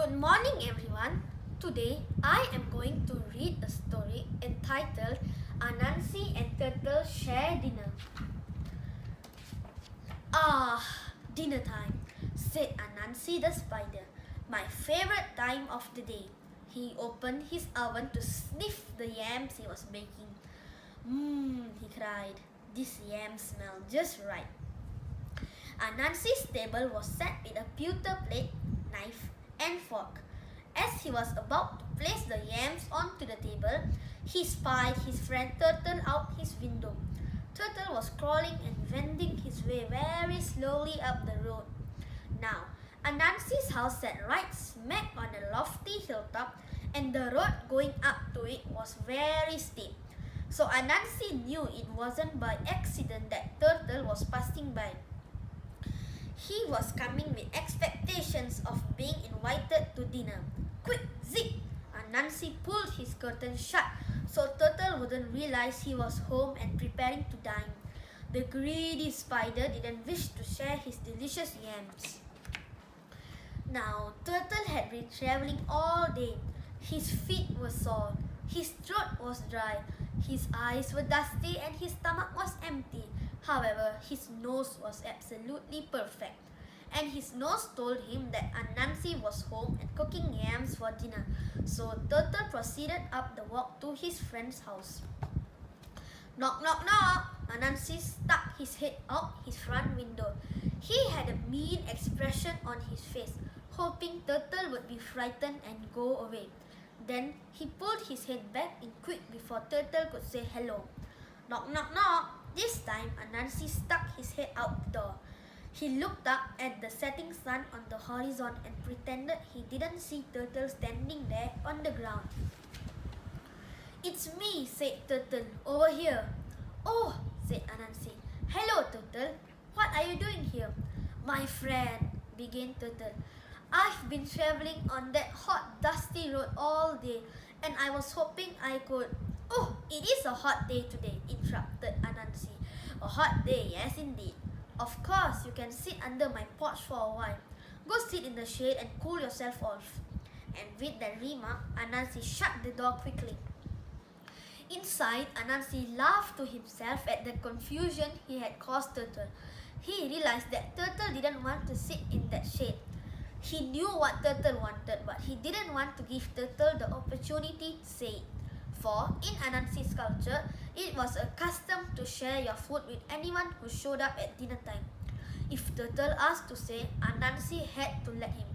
Good morning, everyone. Today I am going to read a story entitled Anansi and Turtle Share Dinner. Ah, dinner time, said Anansi the spider. My favorite time of the day. He opened his oven to sniff the yams he was baking. He cried. This yam smells just right. Anansi's table was set with a pewter plate, knife, and fork. As he was about to place the yams onto the table, he spied his friend Turtle out his window. Turtle was crawling and wending his way very slowly up the road. Now, Anansi's house sat right smack on a lofty hilltop, and the road going up to it was very steep. So Anansi knew it wasn't by accident that Turtle was passing by. He was coming with expectations of being invited to dinner. Quick, zip! Anansi pulled his curtain shut so Turtle wouldn't realize he was home and preparing to dine. The greedy spider didn't wish to share his delicious yams. Now, Turtle had been traveling all day. His feet were sore, his throat was dry, his eyes were dusty, and his stomach was empty. However, his nose was absolutely perfect, and his nose told him that Anansi was home and cooking yams for dinner. So Turtle proceeded up the walk to his friend's house. Knock, knock, knock! Anansi stuck his head out his front window. He had a mean expression on his face, hoping Turtle would be frightened and go away. Then he pulled his head back in quick before Turtle could say hello. Knock, knock, knock! This time Anansi stuck his head out the door. He looked up at the setting sun on the horizon and pretended he didn't see Turtle standing there on the ground. It's me, said Turtle, over here. Oh, said Anansi. Hello, Turtle. What are you doing here? My friend, began Turtle. I've been traveling on that hot, dusty road all day, and I was hoping I could... Oh, it is a hot day today, interrupted Anansi. A hot day, yes indeed. Of course, you can sit under my porch for a while. Go sit in the shade and cool yourself off. And with that remark, Anansi shut the door quickly. Inside, Anansi laughed to himself at the confusion he had caused Turtle. He realized that Turtle didn't want to sit in that shade. He knew what Turtle wanted, but he didn't want to give Turtle the opportunity to say it. For in Anansi's culture, it was a custom to share your food with anyone who showed up at dinner time. If Turtle asked to stay, Anansi had to let him.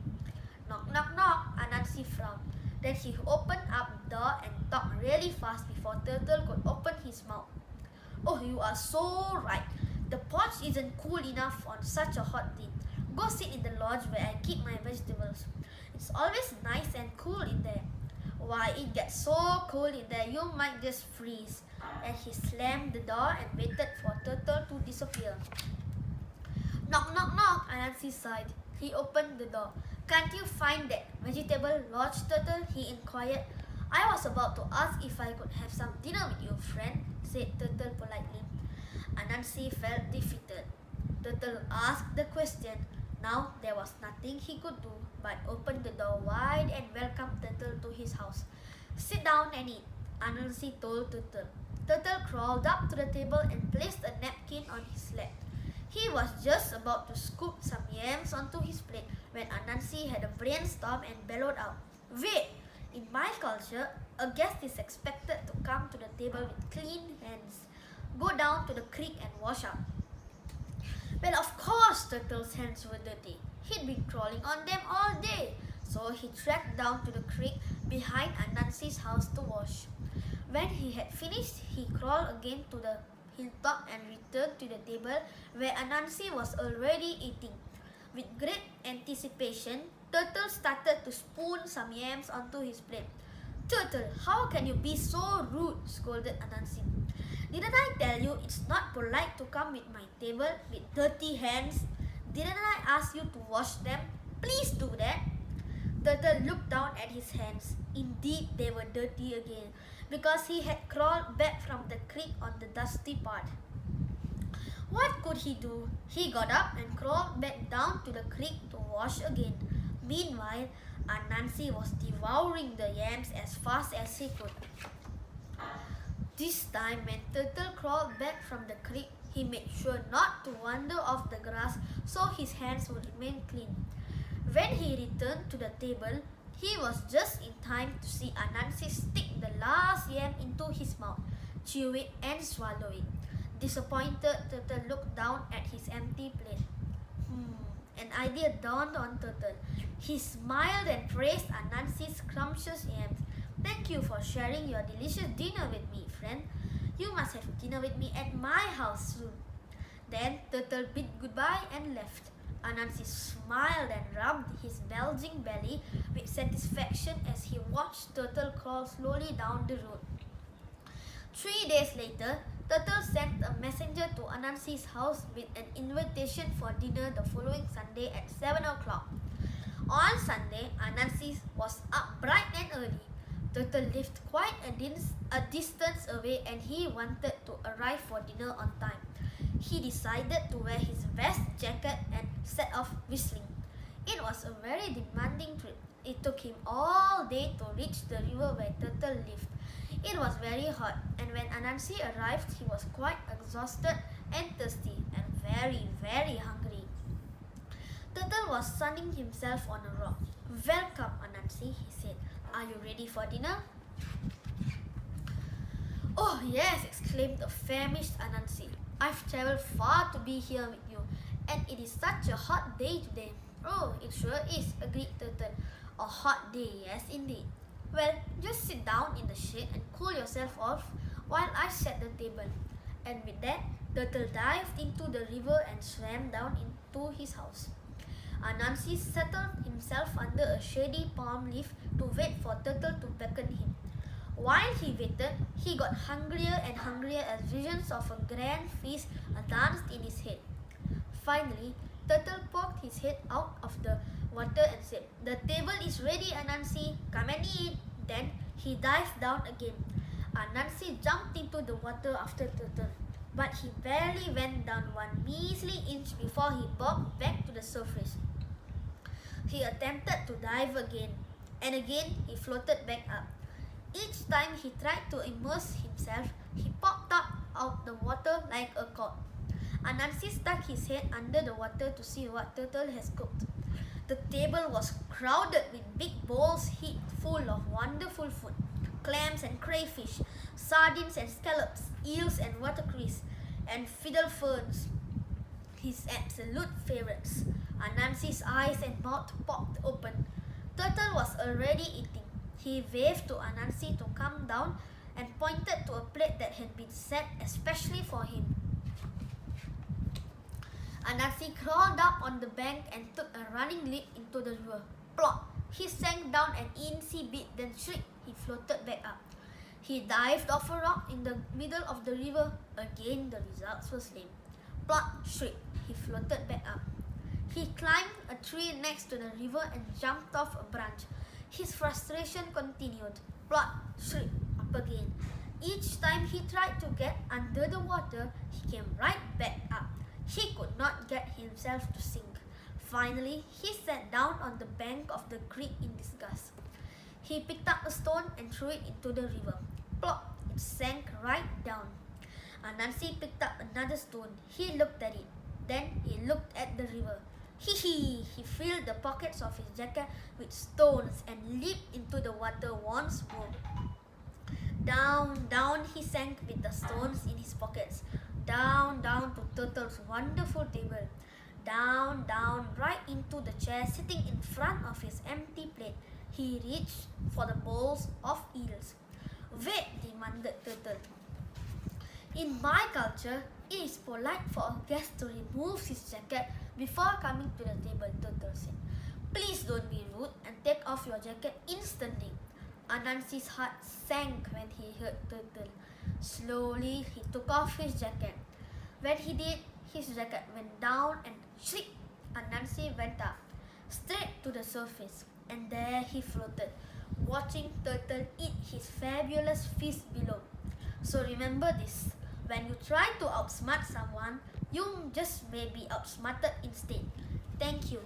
Knock, knock, knock, Anansi frowned. Then he opened up the door and talked really fast before Turtle could open his mouth. Oh, you are so right. The porch isn't cool enough on such a hot day. Go sit in the lodge where I keep my vegetables. It's always nice and cool in there. Why, it gets so cold in there you might just freeze. And he slammed the door and waited for Turtle to disappear. Knock, knock, knock, Anansi sighed. He opened the door. Can't you find that vegetable lodge, Turtle? He inquired. I was about to ask if I could have some dinner with you, friend, said Turtle politely. Anansi felt defeated. Turtle asked the question. Now there was nothing he could do but open the door wide and welcome Turtle to his house. Sit down and eat, Anansi told Turtle. Turtle crawled up to the table and placed a napkin on his lap. He was just about to scoop some yams onto his plate when Anansi had a brainstorm and bellowed out, Wait! In my culture, a guest is expected to come to the table with clean hands. Go down to the creek and wash up. Well, of course, Turtle's hands were dirty. He'd been crawling on them all day. So he trekked down to the creek behind Anansi's house to wash. When he had finished, he crawled again to the hilltop and returned to the table where Anansi was already eating. With great anticipation, Turtle started to spoon some yams onto his plate. Turtle, how can you be so rude? Scolded Anansi. Didn't I tell you it's not polite to come with my table with dirty hands? Didn't I ask you to wash them? Please do that. Turtle looked down at his hands. Indeed, they were dirty again, because he had crawled back from the creek on the dusty part. What could he do? He got up and crawled back down to the creek to wash again. Meanwhile, Anansi was devouring the yams as fast as he could. This time, when Turtle crawled back from the creek, he made sure not to wander off the grass so his hands would remain clean. When he returned to the table, he was just in time to see Anansi stick the last yam into his mouth, chew it and swallow it. Disappointed, Turtle looked down at his empty plate. An idea dawned on Turtle. He smiled and praised Anansi's scrumptious yams. "Thank you for sharing your delicious dinner with me, friend. You must have dinner with me at my house soon." Then Turtle bid goodbye and left. Anansi smiled and rubbed his bulging belly with satisfaction as he watched Turtle crawl slowly down the road. 3 days later, Turtle sent a messenger to Anansi's house with an invitation for dinner the following Sunday at 7 o'clock. On Sunday, Anansi was up bright and early. Turtle lived quite a distance away and he wanted to arrive for dinner on time. He decided to wear his vest jacket and set off whistling. It was a very demanding trip. It took him all day to reach the river where Turtle lived. It was very hot, and when Anansi arrived, he was quite exhausted and thirsty and very, very hungry. Turtle was sunning himself on a rock. "Welcome, Anansi," he said. "Are you ready for dinner?" "Oh yes," exclaimed the famished Anansi. "I've traveled far to be here with you, and it is such a hot day today." "Oh, it sure is," agreed Turtle. "A hot day, yes indeed. Well, just sit down in the shade and cool yourself off while I set the table." And with that, Turtle dived into the river and swam down into his house. Anansi settled himself under a shady palm leaf to wait for Turtle to beckon him. While he waited, he got hungrier and hungrier as visions of a grand feast danced in his head. Finally, Turtle poked his head out of the water and said, "The table is ready, Anansi. Come and eat." Then he dived down again. Anansi jumped into the water after Turtle, but he barely went down one measly inch before he bobbed back to the surface. He attempted to dive again, and again he floated back up. Each time he tried to immerse himself, he popped up out the water like a cork. Anansi stuck his head under the water to see what Turtle has cooked. The table was crowded with big bowls heaped full of wonderful food: clams and crayfish, sardines and scallops, eels and watercress, and fiddle ferns, his absolute favorites. Anansi's eyes and mouth popped open. Turtle was already eating. He waved to Anansi to come down and pointed to a plate that had been set especially for him. Anansi crawled up on the bank and took a running leap into the river. Plop! He sank down an incy bit, then shriek, he floated back up. He dived off a rock in the middle of the river. Again, the results were lame. Plop! Shriek! He floated back up. He climbed a tree next to the river and jumped off a branch. His frustration continued. Plop! Shriek! Up again. Each time he tried to get under the water, he came right back up. He could not get himself to sink. Finally, he sat down on the bank of the creek in disgust. He picked up a stone and threw it into the river. Plop! It sank right down. Anansi picked up another stone. He looked at it. Then he looked at the river. He filled the pockets of his jacket with stones and leaped into the water once more. Down, down he sank with the stones in his pockets. Down, down to Turtle's wonderful table. Down, down, right into the chair sitting in front of his empty plate. He reached for the bowls of eels. "Wait," demanded Turtle. "In my culture, it is polite for a guest to remove his jacket before coming to the table," Turtle said. "Please don't be rude and take off your jacket instantly." Anansi's heart sank when he heard Turtle. Slowly, he took off his jacket. When he did, his jacket went down and shriek! Anansi went up, straight to the surface, and there he floated, watching Turtle eat his fabulous feast below. So remember this: when you try to outsmart someone, you just may be outsmarted instead. Thank you.